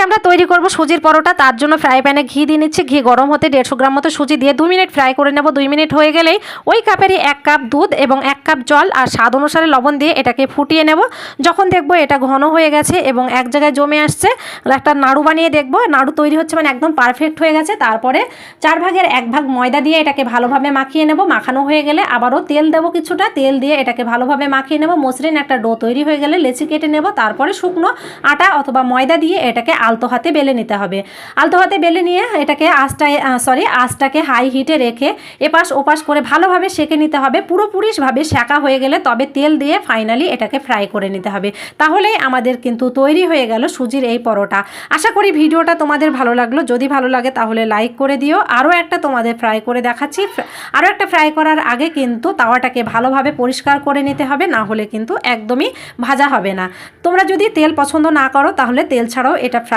আমরা তৈরি করব সুজির পরোটা। তার জন্য ফ্রাই প্যানে ঘি দিয়ে নিচ্ছি। ঘি গরম হতে 150 গ্রাম মতো সুজি দিয়ে 2 মিনিট ফ্রাই করে নেব। 2 মিনিট হয়ে গেলেই ওই কাপেরই 1 কাপ দুধ এবং 1 কাপ জল আর স্বাদ অনুসারে লবণ দিয়ে এটাকে ফুটিয়ে নেব। যখন দেখব এটা ঘন হয়ে গেছে এবং এক জায়গায় জমে আসছে, একটা নাড়ু বানিয়ে দেখব নাড়ু তৈরি হচ্ছে, মানে একদম পারফেক্ট হয়ে গেছে। তারপরে 4 ভাগের 1 ভাগ ময়দা দিয়ে এটাকে ভালোভাবে মাখিয়ে নেব। মাখানো হয়ে গেলে আবারও তেল দেব, কিছুটা তেল দিয়ে এটাকে ভালোভাবে মাখিয়ে নেব। মসৃণ একটা ডো তৈরি হয়ে গেলে লেচি কেটে নেব। তারপরে শুকনো আটা অথবা ময়দা দিয়ে এটাকে আলতো হাতে বেলে নিতে হবে। আলতো হাতে বেলে নিয়ে এটাকে আঁচটাকে হাই হিটে রেখে এপাশ ওপাশ করে ভালোভাবে সেঁকে নিতে হবে। পুরোপুরিভাবে সেঁকা হয়ে গেলে তবে তেল দিয়ে ফাইনালি এটাকে ফ্রাই করে নিতে হবে। তাহলেই আমাদের কিন্তু তৈরি হয়ে গেল সুজির এই পরোটা। আশা করি ভিডিওটা তোমাদের ভালো লাগলো। যদি ভালো লাগে তাহলে লাইক করে দিও। আরও একটা তোমাদের ফ্রাই করে দেখাচ্ছি। আরও একটা ফ্রাই করার আগে কিন্তু তাওয়াটাকে ভালোভাবে পরিষ্কার করে নিতে হবে, না হলে কিন্তু একদমই ভাজা হবে না। তোমরা যদি তেল পছন্দ না করো তাহলে তেল ছাড়াও এটা ফ্রাই